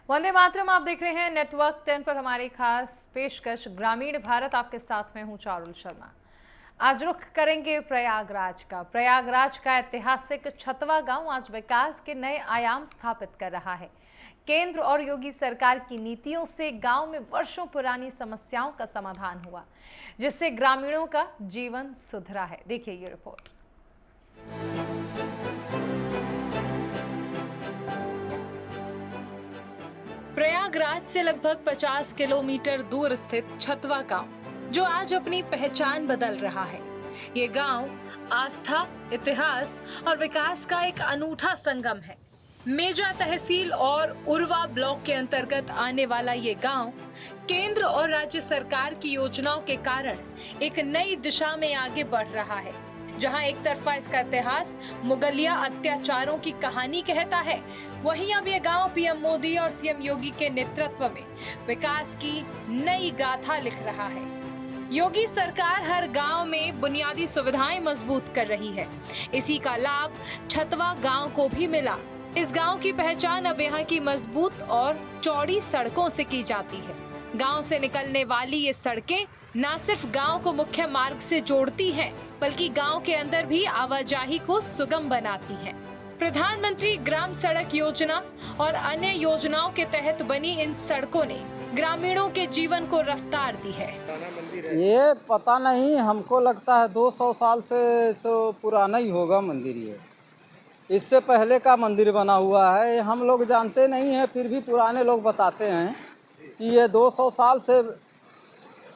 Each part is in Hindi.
वंदे मातरम। आप देख रहे हैं नेटवर्क 10 पर हमारी खास पेशकश ग्रामीण भारत। आपके साथ में हूं चारुल शर्मा। आज रुख करेंगे प्रयागराज का। प्रयागराज का ऐतिहासिक छतवा गांव आज विकास के नए आयाम स्थापित कर रहा है। केंद्र और योगी सरकार की नीतियों से गांव में वर्षों पुरानी समस्याओं का समाधान हुआ, जिससे ग्रामीणों का जीवन सुधरा है। देखिए ये रिपोर्ट। प्रयागराज से लगभग 50 किलोमीटर दूर स्थित छतवा गांव, जो आज अपनी पहचान बदल रहा है। ये गांव आस्था, इतिहास और विकास का एक अनूठा संगम है। मेजा तहसील और उरवा ब्लॉक के अंतर्गत आने वाला ये गांव केंद्र और राज्य सरकार की योजनाओं के कारण एक नई दिशा में आगे बढ़ रहा है। जहां एक तरफा इसका इतिहास मुगलिया अत्याचारों की कहानी कहता है, वहीं अब ये गांव पीएम मोदी और सीएम योगी के नेतृत्व में विकास की नई गाथा लिख रहा है। योगी सरकार हर गांव में बुनियादी सुविधाएं मजबूत कर रही है। इसी का लाभ छतवा गांव को भी मिला। इस गांव की पहचान अब यहाँ की मजबूत और चौड़ी सड़कों से की जाती है। गांव से निकलने वाली ये सड़कें न सिर्फ गांव को मुख्य मार्ग से जोड़ती हैं, बल्कि गांव के अंदर भी आवाजाही को सुगम बनाती हैं। प्रधानमंत्री ग्राम सड़क योजना और अन्य योजनाओं के तहत बनी इन सड़कों ने ग्रामीणों के जीवन को रफ्तार दी है। ये पता नहीं, हमको लगता है 200 साल से पुराना ही होगा मंदिर। ये इससे पहले का मंदिर बना हुआ है। हम लोग जानते नहीं हैं, फिर भी पुराने लोग बताते हैं कि ये 200 साल से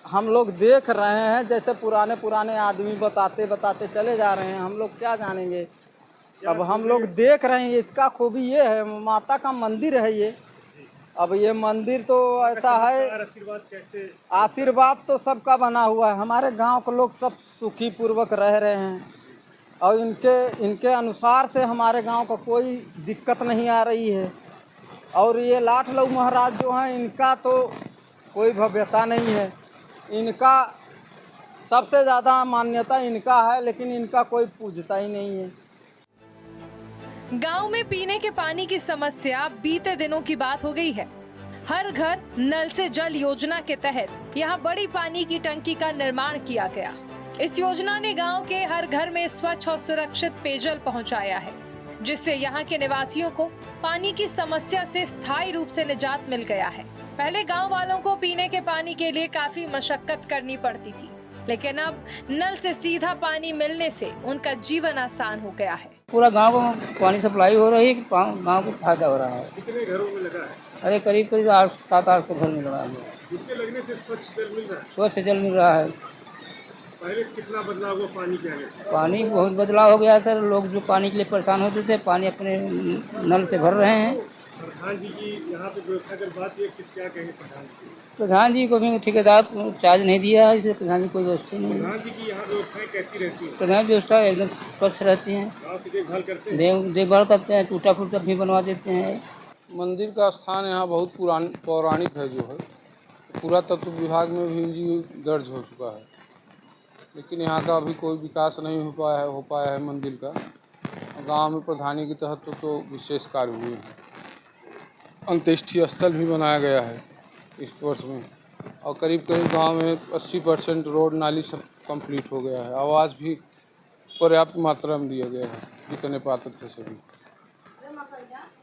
हम लोग देख रहे हैं। जैसे पुराने पुराने आदमी बताते बताते चले जा रहे हैं, हम लोग क्या जानेंगे। अब हम लोग देख रहे हैं। इसका खूबी ये है, माता का मंदिर है ये। अब ये मंदिर तो ऐसा है, आशीर्वाद तो सबका बना हुआ है। हमारे गांव के लोग सब सुखी पूर्वक रह रहे हैं और इनके अनुसार से हमारे गांव को कोई दिक्कत नहीं आ रही है। और ये लाठ लऊ महाराज जो हैं, इनका तो कोई भव्यता नहीं है। इनका सबसे ज़्यादा मान्यता इनका है, लेकिन इनका कोई पूजता ही नहीं है। गांव में पीने के पानी की समस्या बीते दिनों की बात हो गई है। हर घर नल से जल योजना के तहत यहाँ बड़ी पानी की टंकी का निर्माण किया गया। इस योजना ने गांव के हर घर में स्वच्छ और सुरक्षित पेयजल पहुंचाया है, जिससे यहाँ के निवासियों को पानी की समस्या से स्थायी रूप से निजात मिल गया है। पहले गांव वालों को पीने के पानी के लिए काफी मशक्कत करनी पड़ती थी, लेकिन अब नल से सीधा पानी मिलने से उनका जीवन आसान हो गया है। पूरा गांव को पानी सप्लाई हो रही है, गांव को फायदा हो रहा है। कितने घरों में लगा है? अरे करीब करीब 700-800 घर में लगा है। इसके लगने से स्वच्छ जल मिल रहा है। स्वच्छ जल मिल रहा है। पहले से कितना बदलाव हुआ पानी के आने से? पानी बहुत बदलाव हो गया है सर। लोग जो पानी के लिए परेशान होते थे, पानी अपने नल से भर रहे हैं। प्रधान जी की यहाँ पे व्यवस्था अगर बात ये क्या कहेंगे प्रधान जी? प्रधान जी को भी ठेकेदार चार्ज नहीं दिया है, इसलिए प्रधान जी कोई व्यवस्था नहीं है। प्रधान जी की यहाँ व्यवस्थाएं कैसी रहती हैं? प्रधान व्यवस्था एकदम स्वच्छ रहती हैं। गाँव की देखभाल करते हैं? देखभाल करते हैं, टूटा फूटा भी बनवा देते हैं। मंदिर का स्थान यहाँ बहुत पौराणिक है जो है। पुरातत्व विभाग में भी दर्ज हो चुका है, लेकिन यहाँ का अभी कोई विकास नहीं हो पाया है मंदिर का। गांव में प्रधानी के तहत तो विशेष कार्य हुए हैं। अंत्येष्टि स्थल भी बनाया गया है इस वर्ष में, और करीब करीब गांव में 80% रोड नाली सब कंप्लीट हो गया है। आवास भी पर्याप्त मात्रा में दिया गया है, जितने पात्र थे सभी।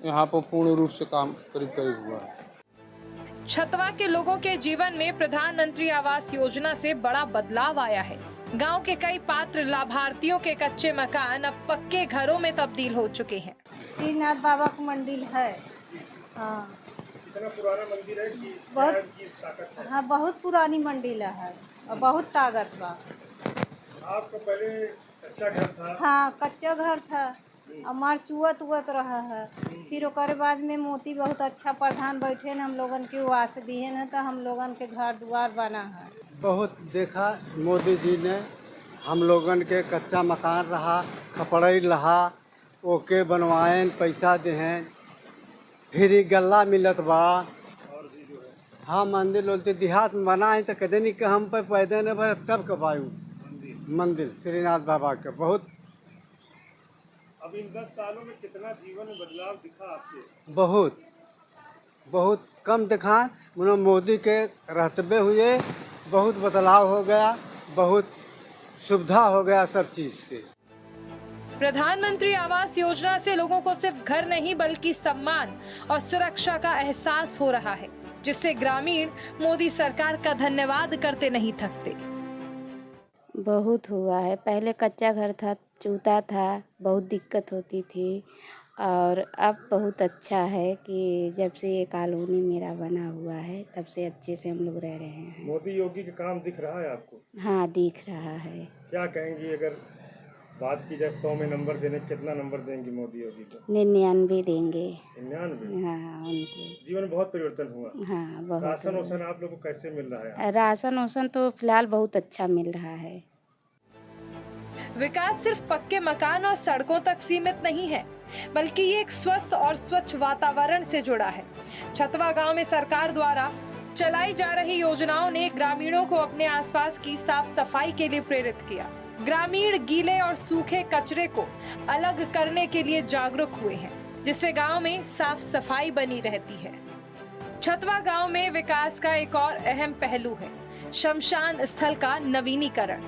यहाँ पर पूर्ण रूप से काम करीब करीब हुआ है। छतवा के लोगों के जीवन में प्रधानमंत्री आवास योजना से बड़ा बदलाव आया है। गांव के कई पात्र लाभार्थियों के कच्चे मकान अब पक्के घरों में तब्दील हो चुके हैं। श्रीनाथ बाबा का मंदिर है। हाँ, इतना पुराना मंदिर है कि बहुत की ताकत है। हाँ, बहुत पुरानी मंदिर है और बहुत ताकत बा। आपका पहले कच्चा घर था? हाँ, कच्चा घर था, हमार चुअत रहा है। फिर ओकरे बाद में मोती बहुत अच्छा प्रधान बैठे न, हम लोगन के वास दिए न, तो हम लोगन के घर द्वार बना है। बहुत देखा मोदी जी ने, हम लोगन के कच्चा मकान रहा, खपड़ई रहा, ओके बनवाएं, पैसा दें, फिर गल्ला मिलत बा। हाँ, मंदिर बोलते देहात में बना है तो कदे नहीं कि हम पे पैदे न बरस कब कबायू मंदिर श्रीनाथ बाबा के। बहुत अब इन 10 सालों में कितना जीवन में बदलाव दिखा आपके? बहुत बहुत कम दिखा। मोदी के रहते हुए बहुत बदलाव हो गया, बहुत सुविधा हो गया सब चीज़ से। प्रधानमंत्री आवास योजना से लोगों को सिर्फ घर नहीं बल्कि सम्मान और सुरक्षा का एहसास हो रहा है, जिससे ग्रामीण मोदी सरकार का धन्यवाद करते नहीं थकते। बहुत हुआ है। पहले कच्चा घर था, चूता था, बहुत दिक्कत होती थी और अब बहुत अच्छा है कि जब से ये कॉलोनी मेरा बना हुआ है तब से अच्छे से हम लोग रह रहे हैं। मोदी योगी का काम दिख रहा है आपको? हाँ, दिख रहा है। क्या कहेंगी अगर बात की जाए 100 में नंबर देने, कितना नंबर देंगी मोदी योगी को? 99 देंगे। 99? हाँ, उनको जीवन में बहुत परिवर्तन हुआ। हाँ, बहुत। राशन वाशन आप लोगों को कैसे मिल रहा है? राशन वाशन तो फिलहाल बहुत अच्छा मिल रहा है। विकास सिर्फ पक्के मकान और सड़कों तक सीमित नहीं है, बल्कि ये एक स्वस्थ और स्वच्छ वातावरण से जुड़ा है। छतवा गांव में सरकार द्वारा चलाई जा रही योजनाओं ने ग्रामीणों को अपने आसपास की साफ सफाई के लिए प्रेरित किया। ग्रामीण गीले और सूखे कचरे को अलग करने के लिए जागरूक हुए हैं, जिससे गांव में साफ सफाई बनी रहती है। छतवा गांव में विकास का एक और अहम पहलू है शमशान स्थल का नवीनीकरण।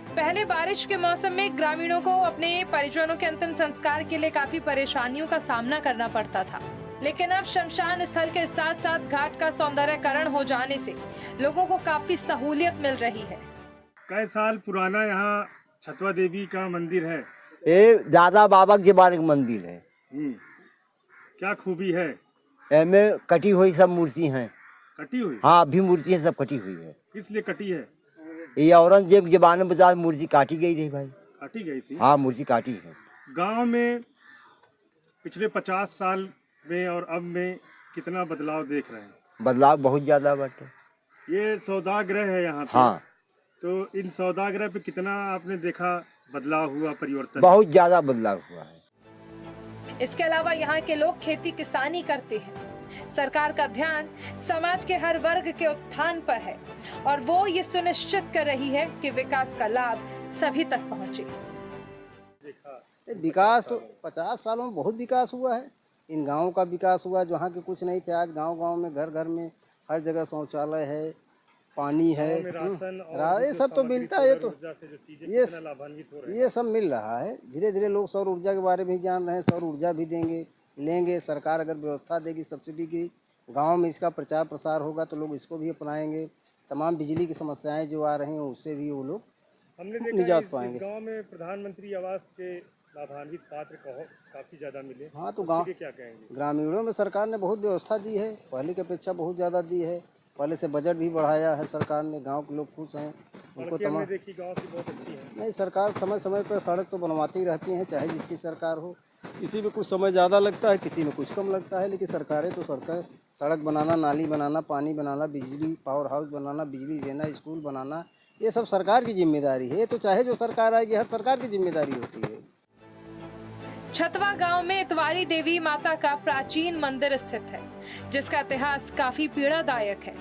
पहले बारिश के मौसम में ग्रामीणों को अपने परिजनों के अंतिम संस्कार के लिए काफी परेशानियों का सामना करना पड़ता था, लेकिन अब शमशान स्थल के साथ साथ घाट का सौंदर्यकरण हो जाने से लोगों को काफी सहूलियत मिल रही है। कई साल पुराना यहाँ छतवा देवी का मंदिर है। ये दादा बाबा के बारे का मंदिर है। क्या खूबी है? इसमें कटी हुई सब मूर्ति हैं। कटी हुई? हाँ, अभी मूर्तियाँ सब कटी हुई है। किस लिए कटी है? ये औरंगजेब के जमाने में ज्यादा मूर्ति काटी गई थी भाई। काटी गई थी? हाँ, मूर्ति काटी है। गांव में पिछले 50 साल में और अब में कितना बदलाव देख रहे हैं? बदलाव बहुत ज्यादा बाटे। ये सौदागृह है यहाँ पे। हाँ, तो इन सौदागृह पे कितना आपने देखा बदलाव हुआ, परिवर्तन? बहुत ज्यादा बदलाव हुआ है। इसके अलावा यहाँ के लोग खेती किसानी करते हैं। सरकार का ध्यान समाज के हर वर्ग के उत्थान पर है और वो ये सुनिश्चित कर रही है कि विकास का लाभ सभी तक पहुंचे। विकास तो 50 सालों में बहुत विकास हुआ है। इन गाँव का विकास हुआ, जहाँ के कुछ नहीं थे आज गांव-गांव में घर घर में हर जगह शौचालय है, पानी है, ये सब तो मिलता है। ये सब मिल रहा है। धीरे धीरे लोग सौर ऊर्जा के बारे में जान रहे हैं। सौर ऊर्जा भी लेंगे। सरकार अगर व्यवस्था देगी सब्सिडी की, गांव में इसका प्रचार प्रसार होगा तो लोग इसको भी अपनाएंगे। तमाम बिजली की समस्याएं जो आ रही हैं उससे भी वो लोग निजात पाएंगे। गांव में प्रधानमंत्री आवास के लाभान्वित पात्र काफी ज्यादा मिले। हाँ, तो गाँव क्या कहेंगे? ग्रामीणों में सरकार ने बहुत व्यवस्था दी है, पहले की अपेक्षा बहुत ज़्यादा दी है। पहले से बजट भी बढ़ाया है सरकार ने। गांव के लोग खुश हैं। उनको तमाम देखी गांव की बहुत अच्छी है। नहीं, सरकार समय समय पर सड़क तो बनवाती ही रहती हैं, चाहे जिसकी सरकार हो। किसी में कुछ समय ज़्यादा लगता है, किसी में कुछ कम लगता है, लेकिन सरकारें तो सड़क बनाना, नाली बनाना, पानी बनाना, बिजली पावर हाउस बनाना, बिजली देना, स्कूल बनाना, ये सब सरकार की जिम्मेदारी है। ये तो चाहे जो सरकार आएगी, हर सरकार की जिम्मेदारी होती है। छतवा गांव में इतवारी देवी माता का प्राचीन मंदिर स्थित है, जिसका इतिहास काफी पीड़ादायक है।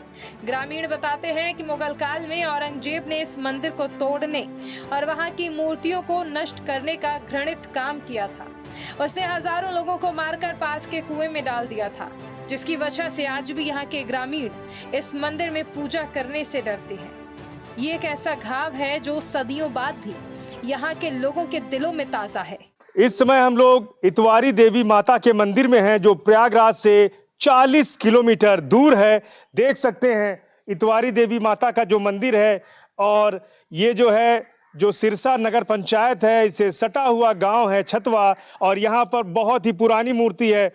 ग्रामीण बताते हैं कि मुगल काल में औरंगजेब ने इस मंदिर को तोड़ने और वहां की मूर्तियों को नष्ट करने का घृणित काम किया था। उसने हजारों लोगों को मारकर पास के कुएं में डाल दिया था, जिसकी वजह से आज भी यहाँ के ग्रामीण इस मंदिर में पूजा करने से डरते हैं। ये एक ऐसा घाव है जो सदियों बाद भी यहाँ के लोगों के दिलों में ताजा है। इस समय हम लोग इतवारी देवी माता के मंदिर में हैं, जो प्रयागराज से 40 किलोमीटर दूर है। देख सकते हैं इतवारी देवी माता का जो मंदिर है, और ये जो है जो सिरसा नगर पंचायत है, इसे सटा हुआ गांव है छतवा, और यहाँ पर बहुत ही पुरानी मूर्ति है।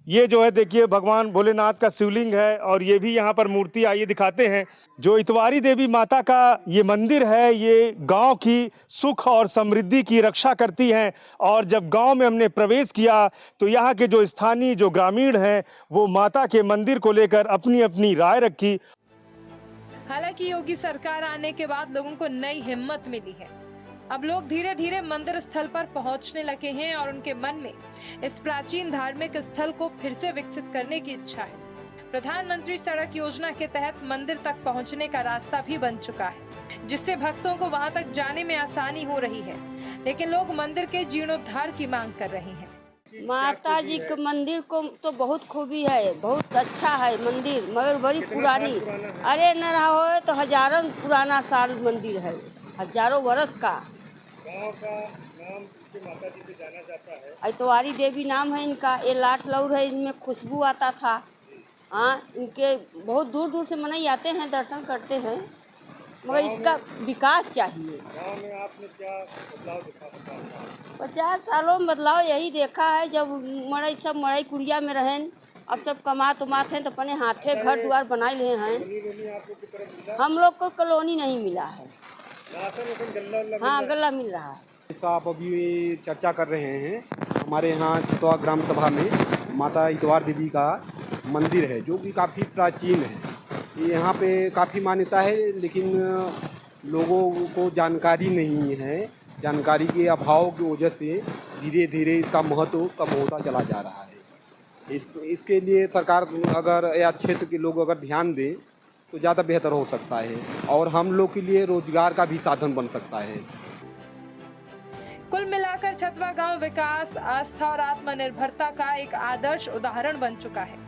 ये जो है देखिए भगवान भोलेनाथ का शिवलिंग है, और ये भी यहाँ पर मूर्ति, आइए दिखाते हैं। जो इतवारी देवी माता का ये मंदिर है, ये गांव की सुख और समृद्धि की रक्षा करती हैं। और जब गांव में हमने प्रवेश किया तो यहाँ के जो स्थानीय जो ग्रामीण हैं वो माता के मंदिर को लेकर अपनी अपनी राय रखी। हालांकि योगी सरकार आने के बाद लोगों को नई हिम्मत मिली है। अब लोग धीरे धीरे मंदिर स्थल पर पहुंचने लगे हैं और उनके मन में इस प्राचीन धार्मिक स्थल को फिर से विकसित करने की इच्छा है। प्रधानमंत्री सड़क योजना के तहत मंदिर तक पहुंचने का रास्ता भी बन चुका है, जिससे भक्तों को वहां तक जाने में आसानी हो रही है। लेकिन लोग मंदिर के जीर्णोद्धार की मांग कर रहे हैं। माता जी के मंदिर को तो बहुत खूबी है, बहुत अच्छा है मंदिर, मगर बड़ी पुरानी। अरे न रहा हो तो हजारों पुराना साल मंदिर है, हजारों वर्ष का। गांव का नाम किसके माता जी से जाना जाता है? इतवारी देवी नाम है इनका। ये लाट लौर है, इनमें खुशबू आता था। हाँ, इनके बहुत दूर दूर से मनई आते हैं, दर्शन करते हैं, मगर इसका विकास चाहिए। गांव में आपने क्या बदलाव देखा 50 सालों में बदलाव यही देखा है, जब मड़ई सब मड़ई कुड़िया में रहें, अब सब कमात उमात हैं तो अपने हाथे घर द्वार बनाए लिए हैं। आप लोग की तरफ मिला? हम लोग को कॉलोनी नहीं मिला है। राशन गल्ला हाँ, गला मिल रहा है। जैसा आप अभी चर्चा कर रहे हैं, हमारे यहाँ चतवा ग्राम सभा में माता इतवार देवी का मंदिर है, जो कि काफ़ी प्राचीन है। यहाँ पे काफ़ी मान्यता है, लेकिन लोगों को जानकारी नहीं है। जानकारी के अभाव की वजह से धीरे धीरे इसका महत्व कम होता चला जा रहा है। इसके लिए सरकार अगर या क्षेत्र के लोग अगर ध्यान दें तो ज़्यादा बेहतर हो सकता है, और हम लोग के लिए रोजगार का भी साधन बन सकता है। कुल मिलाकर छतवा गांव विकास, आस्था और आत्मनिर्भरता का एक आदर्श उदाहरण बन चुका है,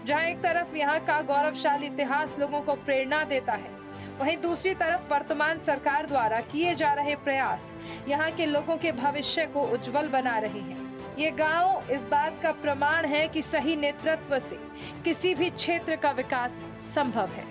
जहां एक तरफ यहां का गौरवशाली इतिहास लोगों को प्रेरणा देता है, वहीं दूसरी तरफ वर्तमान सरकार द्वारा किए जा रहे प्रयास यहां के लोगों के भविष्य को उज्जवल बना रहे हैं। ये गांव इस बात का प्रमाण है कि सही नेतृत्व से किसी भी क्षेत्र का विकास संभव है।